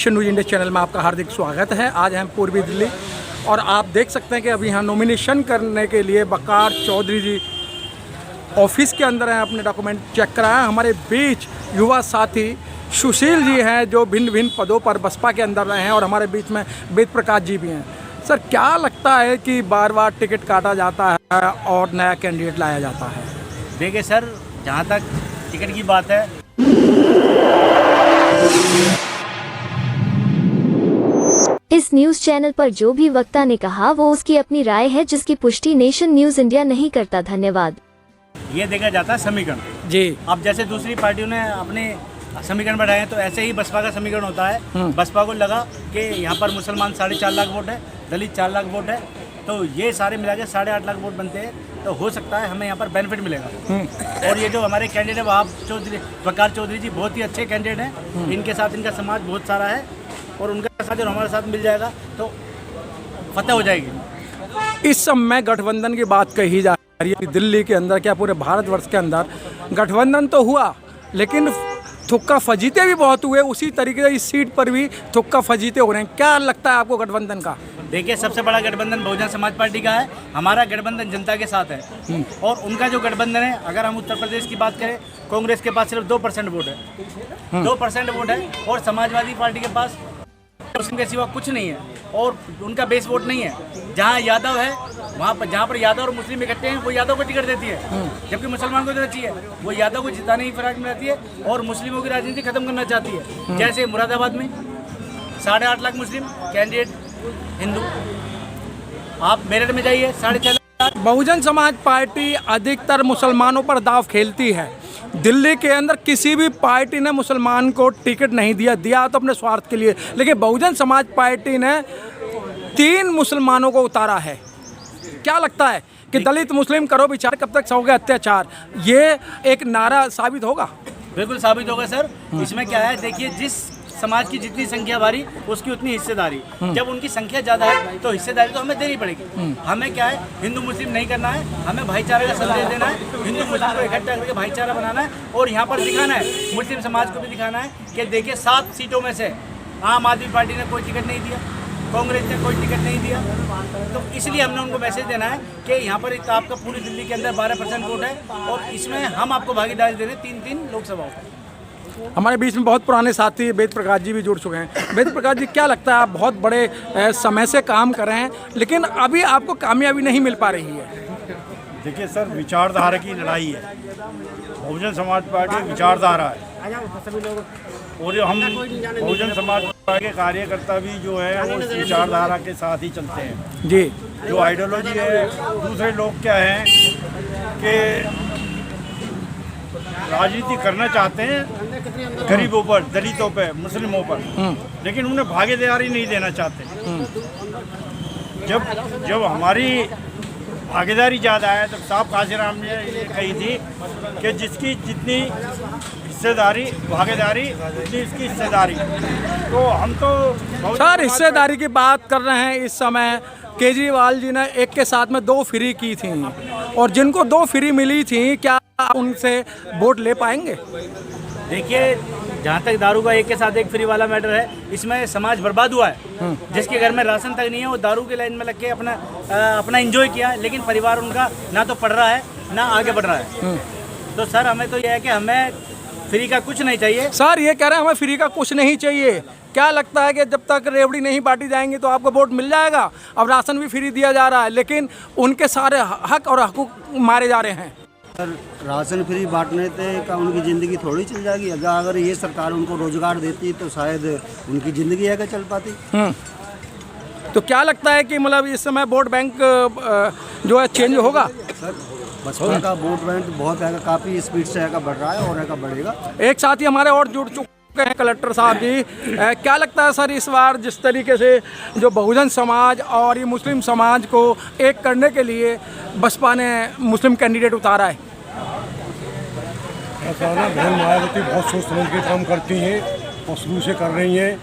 News India channel में आपका हार्दिक स्वागत है। आज हम पूर्वी दिल्ली और आप देख सकते हैं कि अभी यहाँ नॉमिनेशन करने के लिए वकार चौधरी जी ऑफिस के अंदर हैं, अपने डॉक्यूमेंट चेक कराएं। हमारे बीच युवा साथी सुशील जी हैं जो भिन्न भिन्न पदों पर बसपा के अंदर रहे हैं और हमारे बीच में वेद प्रकाश जी भी हैं। सर, क्या लगता है कि बार बार टिकट काटा जाता है और नया कैंडिडेट लाया जाता है? देखिए सर, जहाँ तक टिकट की बात है, इस न्यूज चैनल पर जो भी वक्ता ने कहा वो उसकी अपनी राय है, जिसकी पुष्टि नेशन न्यूज इंडिया नहीं करता। धन्यवाद। ये देखा जाता है समीकरण जी। अब जैसे दूसरी पार्टियों ने अपने समीकरण बढ़ाए हैं, तो ऐसे ही बसपा का समीकरण होता है। बसपा को लगा कि यहाँ पर मुसलमान 4.5 लाख वोट है, दलित 4 लाख वोट है, तो ये सारे मिला के 8.5 लाख वोट बनते हैं, तो हो सकता है हमें यहाँ पर बेनिफिट मिलेगा। और ये जो हमारे कैंडिडेट वकार चौधरी जी बहुत ही अच्छे कैंडिडेट हैं। इनके साथ इनका समाज बहुत सारा है और उनका साथ और हमारे साथ मिल जाएगा तो फतह हो जाएगी। इस समय गठबंधन की बात कही जा रही है दिल्ली के अंदर, क्या पूरे भारतवर्ष के अंदर गठबंधन तो हुआ, लेकिन थुक्का फजीते भी बहुत हुए। उसी तरीके से इस सीट पर भी थुक्का फजीते हो रहे हैं। क्या लगता है आपको गठबंधन का? देखिए, सबसे बड़ा गठबंधन बहुजन समाज पार्टी का है। हमारा गठबंधन जनता के साथ है और उनका जो गठबंधन है, अगर हम उत्तर प्रदेश की बात करें, कांग्रेस के पास सिर्फ 2% वोट है, 2% वोट है, और समाजवादी पार्टी के पास मुस्लिम के सिवा कुछ नहीं है और उनका बेस वोट नहीं है। जहाँ यादव है, वहाँ पर जहाँ पर यादव और मुस्लिम इकट्ठे हैं, वो यादव को टिकट देती है, जबकि मुसलमान को देना चाहिए। वो यादव को जिताने की फिराक में रहती है और मुस्लिमों की राजनीति खत्म करना चाहती है। जैसे मुरादाबाद में 8.5 लाख मुस्लिम कैंडिडेट हिंदू, आप मेरठ में जाइए 6.5 लाख। बहुजन समाज पार्टी अधिकतर मुसलमानों पर दाव खेलती है। दिल्ली के अंदर किसी भी पार्टी ने मुसलमान को टिकट नहीं दिया तो अपने स्वार्थ के लिए, लेकिन बहुजन समाज पार्टी ने 3 मुसलमानों को उतारा है। क्या लगता है कि दलित मुस्लिम करो विचार, कब तक सहोगे अत्याचार, ये एक नारा साबित होगा? बिल्कुल साबित होगा सर। इसमें क्या है, देखिए, जिस समाज की जितनी संख्या भारी उसकी उतनी हिस्सेदारी। जब उनकी संख्या ज़्यादा है तो हिस्सेदारी तो हमें देनी पड़ेगी। हमें क्या है, हिंदू मुस्लिम नहीं करना है, हमें भाईचारे का संदेश देना है, हिंदू मुस्लिम को इकट्ठा करके भाईचारा बनाना है और यहाँ पर दिखाना है, मुस्लिम समाज को भी दिखाना है कि देखिए 7 सीटों में से आम आदमी पार्टी ने कोई टिकट नहीं दिया, कांग्रेस ने कोई टिकट नहीं दिया, तो इसलिए हमने उनको मैसेज देना है कि यहाँ पर आपका पूरी दिल्ली के अंदर 12% वोट है और इसमें हम आपको भागीदारी दे रहे हैं 3 लोकसभाओं का। हमारे बीच में बहुत पुराने साथी वेद प्रकाश जी भी जुड़ चुके हैं। वेद प्रकाश जी, क्या लगता है, आप बहुत बड़े समय से काम कर रहे हैं, लेकिन अभी आपको कामयाबी नहीं मिल पा रही है? देखिए सर, विचारधारा की लड़ाई है। बहुजन समाज पार्टी विचारधारा है और हम बहुजन समाज पार्टी के कार्यकर्ता भी जो है वो इस विचारधारा के साथ ही चलते हैं जी। जो आइडियोलॉजी है, दूसरे लोग क्या हैं कि राजनीति करना चाहते हैं गरीबों पर, दलितों पर, मुस्लिमों पर, लेकिन उन्हें भागीदारी नहीं देना चाहते। जब हमारी भागीदारी ज़्यादा है, तो साहब काशीराम ने ये कही थी कि जिसकी जितनी हिस्सेदारी भागीदारी उतनी इसकी हिस्सेदारी। तो हम तो सर हिस्सेदारी की बात कर रहे हैं। इस समय केजरीवाल जी ने एक के साथ में 2 फ्री की थी और जिनको 2 फ्री मिली थी, क्या उनसे वोट ले पाएंगे? देखिए, जहाँ तक दारू का एक के साथ एक फ्री वाला मैटर है, इसमें समाज बर्बाद हुआ है। जिसके घर में राशन तक नहीं है वो दारू की लाइन में लग के अपना एंजॉय किया, लेकिन परिवार उनका ना तो पढ़ रहा है ना आगे बढ़ रहा है। तो सर, हमें तो यह है कि हमें फ्री का कुछ नहीं चाहिए। सर ये कह रहे हैं हमें फ्री का कुछ नहीं चाहिए। क्या लगता है कि जब तक रेवड़ी नहीं बांटी जाएंगी तो आपको वोट मिल जाएगा? अब राशन भी फ्री दिया जा रहा है, लेकिन उनके सारे हक और हकूक मारे जा रहे हैं। सर, राशन फ्री बांटने से का उनकी ज़िंदगी थोड़ी चल जाएगी। अगर ये सरकार उनको रोजगार देती तो शायद उनकी ज़िंदगी है चल पाती। तो क्या लगता है कि मतलब इस समय वोट बैंक जो है चेंज होगा? सर, बसपा का वोट बैंक बहुत है, काफ़ी स्पीड से बढ़ रहा है और बढ़ेगा। एक साथी हमारे और जुड़ चुके हैं, कलेक्टर साहब जी। क्या लगता है सर, इस बार जिस तरीके से जो बहुजन समाज और ये मुस्लिम समाज को एक करने के लिए बसपा ने मुस्लिम कैंडिडेट उतारा है? ऐसा ना, बहन मायावती बहुत सोच समझ के काम करती हैं और शुरू से कर रही हैं।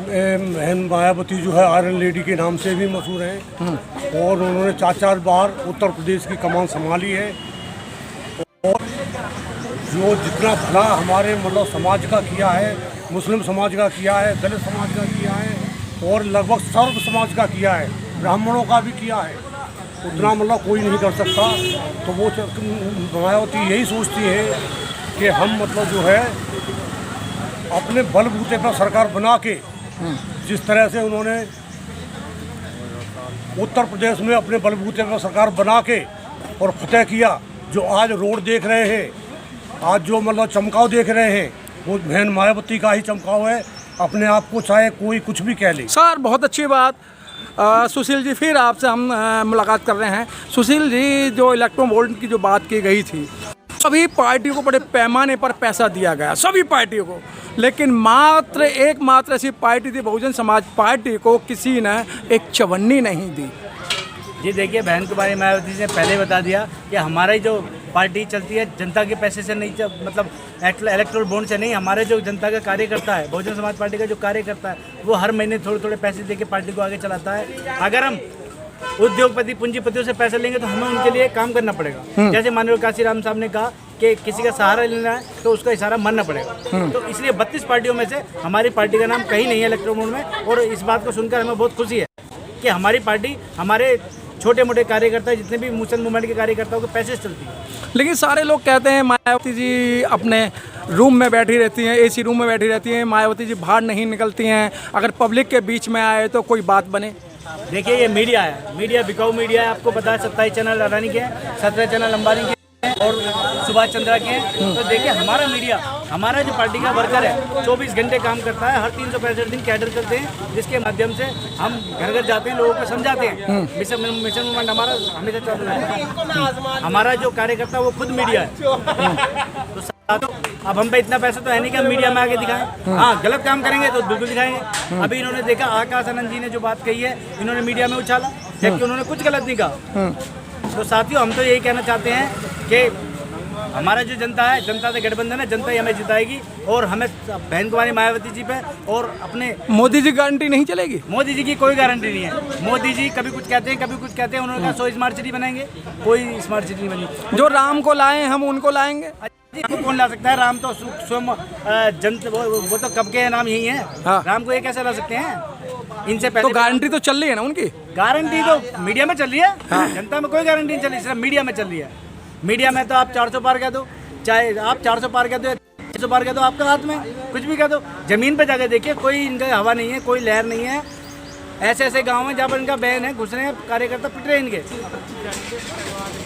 बहन मायावती जो है आयरन लेडी के नाम से भी मशहूर हैं और उन्होंने 4 बार उत्तर प्रदेश की कमान संभाली है और जो जितना भला हमारे मतलब समाज का किया है मुस्लिम समाज का किया है, दलित समाज का किया है और लगभग सर्व समाज का किया है, ब्राह्मणों का भी किया है। उतना मतलब कोई नहीं कर सकता। तो वो मायावती यही सोचती है कि हम मतलब जो है अपने बलबूते पर सरकार बना के, जिस तरह से उन्होंने उत्तर प्रदेश में अपने बलबूते पर सरकार बना के और फतेह किया, जो आज रोड देख रहे हैं, आज जो मतलब चमकाव देख रहे हैं, वो बहन मायावती का ही चमकाव है। अपने आप को चाहे कोई कुछ भी कह ले। सर बहुत अच्छी बात। सुशील जी फिर आपसे हम मुलाकात कर रहे हैं। सुशील जी, जो इलेक्ट्रो वोट की जो बात की गई थी, सभी पार्टियों को बड़े पैमाने पर पैसा दिया गया, सभी पार्टियों को, लेकिन एकमात्र ऐसी पार्टी थी बहुजन समाज पार्टी को किसी ने एक चवन्नी नहीं दी। जी देखिए, बहन कुमारी मायावती ने पहले बता दिया कि हमारी जो पार्टी चलती है जनता के पैसे से नहीं, मतलब इलेक्ट्रोल बॉन्ड से नहीं। हमारे जो जनता का कार्यकर्ता है, बहुजन समाज पार्टी का जो कार्यकर्ता है, वो हर महीने थोड़े थोड़े पैसे देके पार्टी को आगे चलाता है। अगर हम उद्योगपति पूंजीपतियों से पैसे लेंगे तो हमें उनके लिए काम करना पड़ेगा। जैसे माननीय काशीराम साहब ने कहा कि किसी का सहारा लेना है तो उसका इशारा मानना पड़ेगा। तो इसलिए 32 पार्टियों में से हमारी पार्टी का नाम कहीं नहीं है इलेक्ट्रो बोर्ड में। और इस बात को सुनकर हमें बहुत खुशी है कि हमारी पार्टी हमारे छोटे मोटे कार्यकर्ता, जितने भी मुस्लिम मूवमेंट के कार्यकर्ताओं के पैसे से चलती है। लेकिन सारे लोग कहते हैं मायावती जी अपने रूम में बैठी रहती हैं, एसी रूम में बैठी रहती हैं, मायावती जी बाहर नहीं निकलती हैं, अगर पब्लिक के बीच में आए तो कोई बात बने। देखिए, ये मीडिया है, मीडिया बिकाऊ मीडिया है। आपको पता है 27 चैनल अडानी के हैं, 17 चैनल अंबानी के हैं और सुभाष चंद्रा के हैं। तो देखिए, हमारा मीडिया, हमारा जो पार्टी का वर्कर है 24 घंटे काम करता है, हर 365 दिन कैडर करते हैं, जिसके माध्यम से हम घर घर जाते हैं, लोगों को समझाते हैं। मिशन मूवमेंट हमारा हमेशा चल रहा है। हमारा जो कार्यकर्ता वो खुद मीडिया है। तो अब हम पे इतना पैसा तो है नहीं कि हम मीडिया में आके दिखाएं। हाँ, गलत काम करेंगे तो बिल्कुल दिखाएंगे। अभी इन्होंने देखा, आकाश आनंद जी ने जो बात कही है, इन्होंने मीडिया में उछाला, जबकि उन्होंने कुछ गलत नहीं कहा। तो साथियों, हम तो यही कहना चाहते हैं कि हमारा जो जनता है, जनता से गठबंधन है, जनता ही हमें जिताएगी। और हमें बहन कुमारी मायावती जी पे और अपने मोदी जी गारंटी नहीं चलेगी। मोदी जी की कोई गारंटी नहीं है। मोदी जी कभी कुछ कहते हैं, कभी कुछ कहते हैं। उन्होंने कहा 100 स्मार्ट सिटी बनाएंगे, कोई स्मार्ट सिटी नहीं बनी। जो राम को लाए हम उनको लाएंगे। जी, कौन ला सकता है? राम तो स्वयं जनता, वो तो कब के नाम यही है। हाँ। राम को ये कैसे ला सकते हैं? इनसे पहले तो गारंटी तो चल रही है ना उनकी। गारंटी तो मीडिया में चल रही है। हाँ। जनता में कोई गारंटी नहीं चल रही, सिर्फ मीडिया में चल रही है। मीडिया में तो आप 400 पार कह दो, चाहे आप 400 पार कह दो, 600 पार कह दो, आपका हाथ में कुछ भी कह दो। जमीन पे जाकर देखिए, कोई इनका हवा नहीं है, कोई लहर नहीं है। ऐसे ऐसे गाँव में जहाँ पर इनका बहन है, घुस रहे हैं, कार्यकर्ता पिट रहे हैं, इनके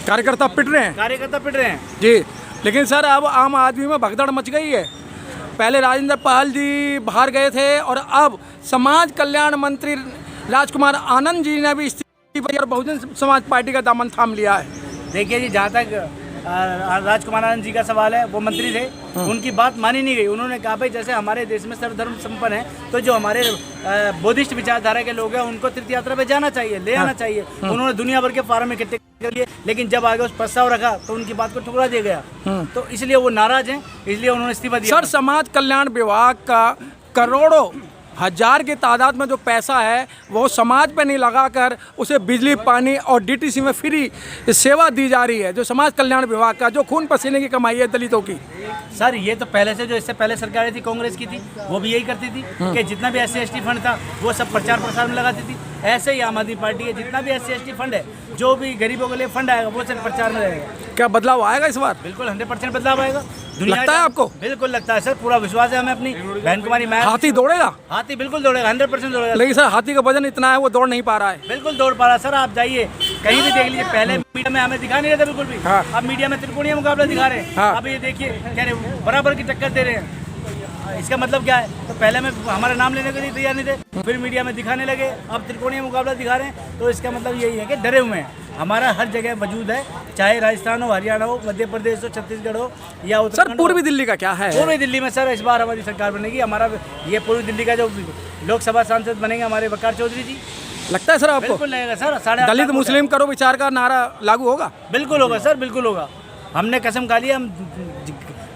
कार्यकर्ता पिट रहे हैं, कार्यकर्ता पिट रहे हैं जी। लेकिन सर अब आम आदमी में भगदड़ मच गई है। पहले राजेंद्र पाल जी बाहर गए थे और अब समाज कल्याण मंत्री राजकुमार आनंद जी ने भी इस्तीफा और बहुजन समाज पार्टी का दामन थाम लिया है। देखिए जी, जहाँ तक राजकुमार आनंद जी का सवाल है, वो मंत्री थे, उनकी बात मानी नहीं गई। उन्होंने कहा भाई जैसे हमारे देश में सर्वधर्म संपन्न है, तो जो हमारे बौद्धिस्ट विचारधारा के लोग हैं उनको तीर्थ यात्रा पे जाना चाहिए, ले आना चाहिए। उन्होंने दुनिया भर के फार्म इकट्ठे कर लिए, लेकिन जब आगे उस प्रस्ताव रखा तो उनकी बात को ठुकरा दिया गया। तो इसलिए वो नाराज हैं, इसलिए उन्होंने इस्तीफा दिया। सर, समाज कल्याण विभाग का करोड़ों हजार की तादाद में जो पैसा है वो समाज पे नहीं लगाकर उसे बिजली पानी और डीटीसी में फ्री सेवा दी जा रही है, जो समाज कल्याण विभाग का जो खून पसीने की कमाई है दलितों की। सर, ये तो पहले से, जो इससे पहले सरकारें थी कांग्रेस की थी, वो भी यही करती थी कि जितना भी SC ST फंड था वो सब प्रचार प्रसार में लगाती थी। ऐसे ही आम आदमी पार्टी है, जितना भी SC ST फंड है, जो भी गरीबों के लिए फंड आएगा वो सिर्फ प्रचार में रहेगा। क्या बदलाव आएगा इस बार? बिल्कुल 100% बदलाव आएगा। लगता है आपको? बिल्कुल लगता है सर, पूरा विश्वास है हमें अपनी बहन कुमारी मायावती। हाथी दौड़ेगा? हाथी बिल्कुल दौड़ेगा, 100% दौड़ेगा। लेकिन सर हाथी का वजन इतना है वो दौड़ नहीं पा रहा है। बिल्कुल दौड़ पा रहा सर, आप जाइए कहीं भी देख लीजिए। पहले मीडिया में हमें दिखा नहीं रहे थे बिल्कुल भी। हाँ। अब मीडिया में त्रिकोणीय मुकाबला दिखा रहे हैं। हाँ। अब ये देखिए, कह रहे बराबर की टक्कर दे रहे हैं। इसका मतलब क्या है? तो पहले में हमारा नाम लेने के लिए तैयार नहीं थे, फिर मीडिया में दिखाने लगे, अब त्रिकोणीय मुकाबला दिखा रहे हैं। तो इसका मतलब यही है कि डरे हुए हैं। हमारा हर जगह वजूद है, चाहे राजस्थान हो, हरियाणा हो, मध्य प्रदेश हो, छत्तीसगढ़ हो या उत्तराखंड। सर पूर्वी दिल्ली का क्या है? पूर्वी दिल्ली में सर इस बार हमारी सरकार बनेगी। हमारा ये पूर्वी दिल्ली का जो लोकसभा सांसद बनेंगे हमारे वकार चौधरी जी। लगता है सर आपको? बिल्कुल लगेगा सर। 8.5 दलित मुस्लिम करो विचार का नारा लागू होगा? बिल्कुल होगा सर, बिल्कुल होगा। हमने कसम खा ली, हम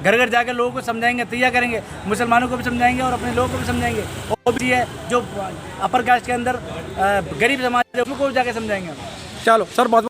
घर घर जाकर लोगों को समझाएंगे, तैयार करेंगे, मुसलमानों को भी समझाएंगे और अपने लोगों को भी समझाएंगे। वो भी है जो अपर कास्ट के अंदर गरीब समाज है उनको जाकर समझाएंगे। चलो सर, बहुत